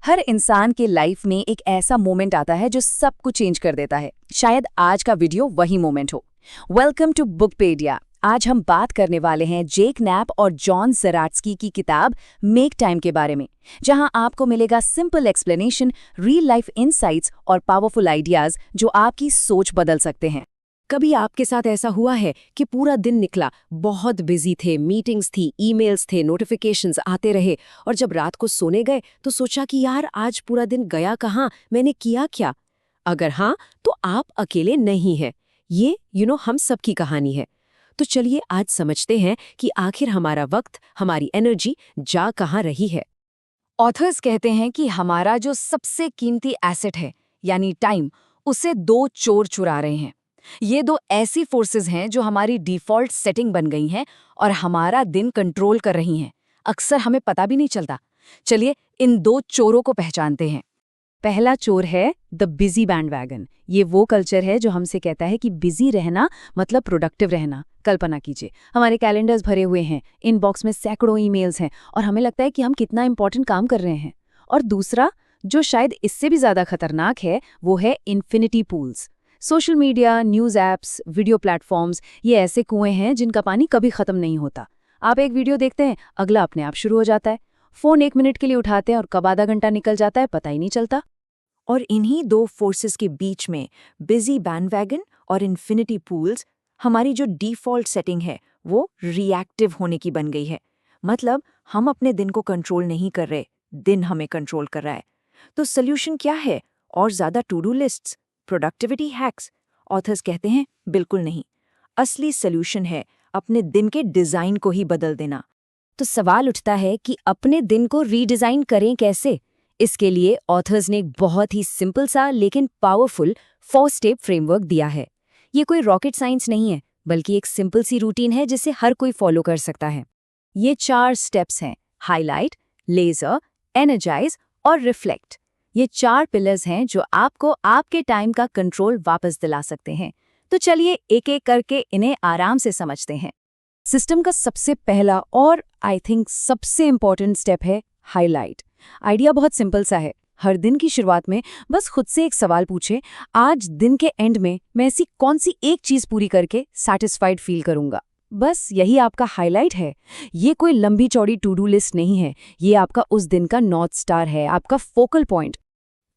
हर इंसान के लाइफ में एक ऐसा मोमेंट आता है जो सब कुछ चेंज कर देता है। शायद आज का वीडियो वही मोमेंट हो। Welcome to Bookpedia. आज हम बात करने वाले हैं जेक नैप और जॉन ज़राट्स्की की किताब मेक टाइम के बारे में, जहां आपको मिलेगा simple explanation, real life insights और पावरफुल आइडियाज जो आपकी सोच बदल सकते हैं। कभी आपके साथ ऐसा हुआ है कि पूरा दिन निकला, बहुत बिजी थे, मीटिंग्स थी, ईमेल्स थे, नोटिफिकेशंस आते रहे और जब रात को सोने गए तो सोचा कि यार आज पूरा दिन गया कहाँ, मैंने किया क्या? अगर हाँ, तो आप अकेले नहीं हैं। ये हम सबकी कहानी है। तो चलिए आज समझते हैं कि आखिर हमारा वक्त, हमारी एनर्जी जा कहाँ रही है। ऑथर्स कहते हैं कि हमारा जो सबसे कीमती एसेट है यानी टाइम, उसे दो चोर चुरा रहे हैं। ये दो ऐसी फोर्सेस हैं जो हमारी डिफ़ॉल्ट सेटिंग बन गई हैं और हमारा दिन कंट्रोल कर रही हैं। अक्सर हमें पता भी नहीं चलता। चलिए इन दो चोरों को पहचानते हैं। पहला चोर है द बिजी बैंडवैगन। ये वो कल्चर है जो हमसे कहता है कि बिजी रहना मतलब प्रोडक्टिव रहना। कल्पना कीजिए, हमारे कैलेंडर्स भरे हुए हैं, इनबॉक्स में सैकड़ों ईमेल्स हैं और हमें लगता है कि हम कितना इंपॉर्टेंट काम कर रहे हैं। और दूसरा, जो शायद इससे भी ज़्यादा खतरनाक है, वो है infinity pools. Social media, news apps, video platforms, ये ऐसे कुएं हैं जिनका पानी कभी खत्म नहीं होता। आप एक वीडियो देखते हैं, अगला अपने आप शुरू हो जाता है। फ़ोन 1 मिनट के लिए उठाते हैं और कब आधा घंटा निकल जाता है पता ही नहीं चलता। और इन्हीं दो फोर्सेस के बीच में बिजी बैंडवैगन और इन्फिनिटी पूल्स, हमारी जो डिफ़ॉल्ट सेटिंग है वो रिएक्टिव होने की बन गई है। मतलब हम अपने दिन को कंट्रोल नहीं कर रहे, दिन हमें कंट्रोल कर रहा है। तो सोल्यूशन क्या है? और ज़्यादा to do lists, productivity hacks? Authors कहते हैं बिल्कुल नहीं। असली सोल्यूशन है अपने दिन के डिज़ाइन को ही बदल देना। तो सवाल उठता है कि अपने दिन को रीडिज़ाइन करें कैसे? इसके लिए ऑथर्स ने एक बहुत ही सिंपल सा लेकिन पावरफुल 4 स्टेप फ्रेमवर्क दिया है। ये कोई रॉकेट साइंस नहीं है, बल्कि एक सिंपल सी रूटीन है जिसे हर कोई फॉलो कर सकता है। ये 4 स्टेप्स हैं: हाईलाइट, लेजर, एनर्जाइज और रिफ्लेक्ट। ये 4 पिलर्स हैं जो आपको आपके टाइम का कंट्रोल वापस दिला सकते हैं। तो चलिए एक एक करके इन्हें आराम से समझते हैं। सिस्टम का सबसे पहला और आई थिंक सबसे इम्पॉर्टेंट स्टेप है हाईलाइट। आइडिया बहुत सिंपल सा है। हर दिन की शुरुआत में बस खुद से एक सवाल पूछें, आज दिन के एंड में मैं ऐसी कौन सी एक चीज़ पूरी करके सैटिस्फाइड फील करूंगा। बस यही आपका हाईलाइट है। ये कोई लंबी चौड़ी टू डू लिस्ट नहीं है, ये आपका उस दिन का नॉर्थ स्टार है, आपका फोकल पॉइंट।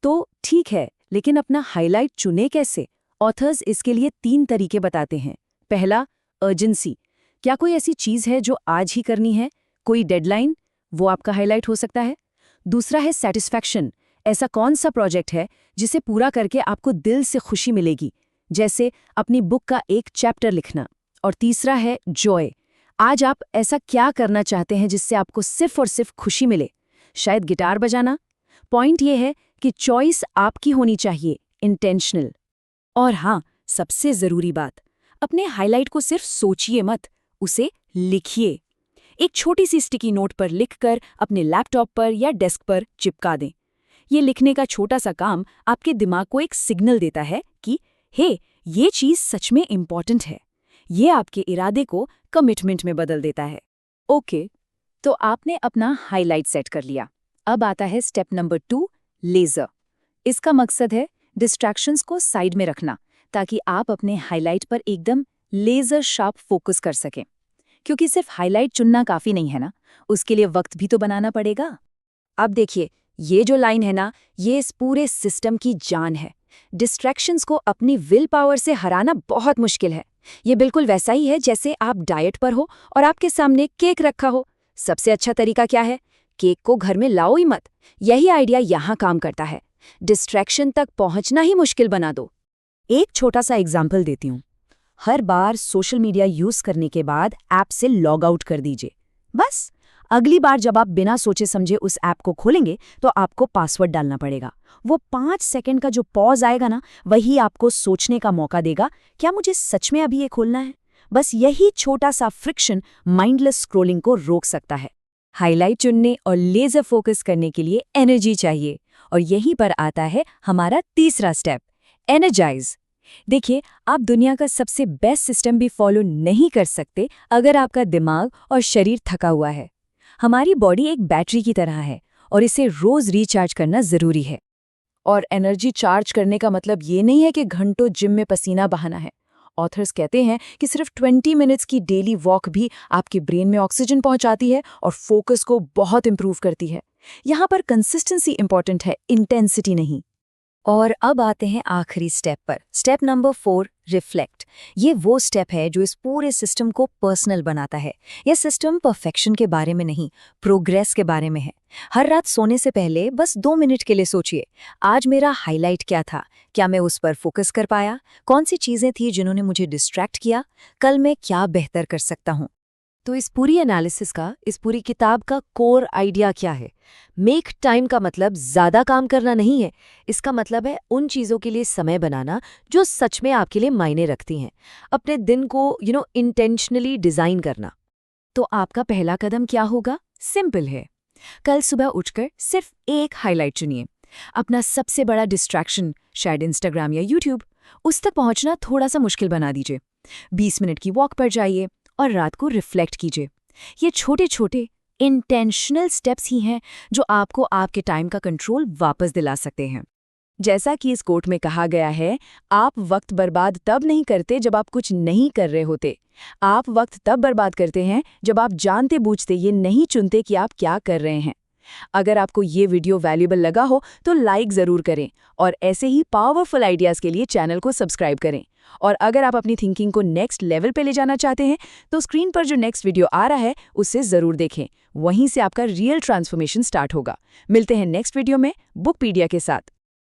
तो ठीक है, लेकिन अपना हाईलाइट चुने कैसे? ऑथर्स इसके लिए 3 तरीके बताते हैं। पहला, अर्जेंसी। क्या कोई ऐसी चीज़ है जो आज ही करनी है? कोई डेडलाइन? वो आपका हाईलाइट हो सकता है। दूसरा है सैटिस्फैक्शन। ऐसा कौन सा प्रोजेक्ट है जिसे पूरा करके आपको दिल से खुशी मिलेगी, जैसे अपनी बुक का एक चैप्टर लिखना। और तीसरा है जॉय। आज आप ऐसा क्या करना चाहते हैं जिससे आपको सिर्फ और सिर्फ खुशी मिले? शायद गिटार बजाना। पॉइंट ये है कि चॉइस आपकी होनी चाहिए, इंटेंशनल। और हाँ, सबसे ज़रूरी बात, अपने हाईलाइट को सिर्फ सोचिए मत, उसे लिखिए। एक छोटी सी स्टिकी नोट पर लिखकर अपने लैपटॉप पर या डेस्क पर चिपका दें। ये लिखने का छोटा सा काम आपके दिमाग को एक सिग्नल देता है कि हे, ये चीज़ सच में इम्पॉर्टेंट है। ये आपके इरादे को कमिटमेंट में बदल देता है। ओके, तो आपने अपना हाईलाइट सेट कर लिया। अब आता है स्टेप नंबर 2, लेजर। इसका मकसद है डिस्ट्रैक्शंस को साइड में रखना, ताकि आप अपने हाईलाइट पर एकदम लेजर शार्प फोकस कर सकें। क्योंकि सिर्फ हाईलाइट चुनना काफ़ी नहीं है ना, उसके लिए वक्त भी तो बनाना पड़ेगा। अब देखिए, ये जो लाइन है ना, ये इस पूरे सिस्टम की जान है। डिस्ट्रैक्शंस को अपनी विल पावर से हराना बहुत मुश्किल है। ये बिल्कुल वैसा ही है जैसे आप डाइट पर हो और आपके सामने केक रखा हो। सबसे अच्छा तरीका क्या है? केक को घर में लाओ ही मत। यही आइडिया यहाँ काम करता है। डिस्ट्रैक्शन तक पहुँचना ही मुश्किल बना दो। एक छोटा सा एग्जाम्पल देती हूँ। हर बार सोशल मीडिया यूज़ करने के बाद ऐप से लॉग आउट कर दीजिए। बस अगली बार जब आप बिना सोचे समझे उस ऐप को खोलेंगे तो आपको पासवर्ड डालना पड़ेगा। वो 5 सेकंड का जो पॉज आएगा ना, वही आपको सोचने का मौका देगा, क्या मुझे सच में अभी ये खोलना है? बस यही छोटा सा फ्रिक्शन माइंडलेस स्क्रॉलिंग को रोक सकता है। हाईलाइट चुनने और लेजर फोकस करने के लिए एनर्जी चाहिए, और यहीं पर आता है हमारा तीसरा स्टेप, एनर्जाइज। देखिए, आप दुनिया का सबसे बेस्ट सिस्टम भी फॉलो नहीं कर सकते अगर आपका दिमाग और शरीर थका हुआ है। हमारी बॉडी एक बैटरी की तरह है और इसे रोज रिचार्ज करना जरूरी है। और एनर्जी चार्ज करने का मतलब ये नहीं है कि घंटों जिम में पसीना बहाना है। ऑथर्स कहते हैं कि सिर्फ 20 मिनट्स की डेली वॉक भी आपके ब्रेन में ऑक्सीजन पहुंचाती है और फोकस को बहुत इंप्रूव करती है। यहाँ पर कंसिस्टेंसी इंपॉर्टेंट है, इंटेंसिटी नहीं। और अब आते हैं आखिरी स्टेप पर, स्टेप नंबर 4, रिफ्लेक्ट। ये वो स्टेप है जो इस पूरे सिस्टम को पर्सनल बनाता है। यह सिस्टम परफेक्शन के बारे में नहीं, प्रोग्रेस के बारे में है। हर रात सोने से पहले बस 2 मिनट के लिए सोचिए, आज मेरा हाईलाइट क्या था, क्या मैं उस पर फोकस कर पाया, कौन सी चीजें थी जिन्होंने मुझे डिस्ट्रैक्ट किया, कल मैं क्या बेहतर कर सकता हूँ। तो इस पूरी एनालिसिस का, इस पूरी किताब का कोर आइडिया क्या है? मेक टाइम का मतलब ज़्यादा काम करना नहीं है। इसका मतलब है उन चीज़ों के लिए समय बनाना जो सच में आपके लिए मायने रखती हैं। अपने दिन को इंटेंशनली डिज़ाइन करना। तो आपका पहला कदम क्या होगा? सिंपल है। कल सुबह उठकर सिर्फ एक हाईलाइट चुनिए। अपना सबसे बड़ा डिस्ट्रैक्शन, शायद इंस्टाग्राम या यूट्यूब, उस तक पहुंचना थोड़ा सा मुश्किल बना दीजिए। 20 मिनट की वॉक पर जाइए और रात को रिफ्लेक्ट कीजिए। ये छोटे छोटे इंटेंशनल स्टेप्स ही हैं जो आपको आपके टाइम का कंट्रोल वापस दिला सकते हैं। जैसा कि इस कोट में कहा गया है, आप वक्त बर्बाद तब नहीं करते जब आप कुछ नहीं कर रहे होते। आप वक्त तब बर्बाद करते हैं जब आप जानते बूझते ये नहीं चुनते कि आप क्या कर रहे हैं। अगर आपको ये वीडियो वैल्यूएबल लगा हो तो लाइक ज़रूर करें और ऐसे ही पावरफुल आइडियाज़ के लिए चैनल को सब्सक्राइब करें। और अगर आप अपनी थिंकिंग को नेक्स्ट लेवल पे ले जाना चाहते हैं तो स्क्रीन पर जो नेक्स्ट वीडियो आ रहा है उसे ज़रूर देखें। वहीं से आपका रियल ट्रांसफॉर्मेशन स्टार्ट होगा। मिलते हैं नेक्स्ट वीडियो में बुकपीडिया के साथ।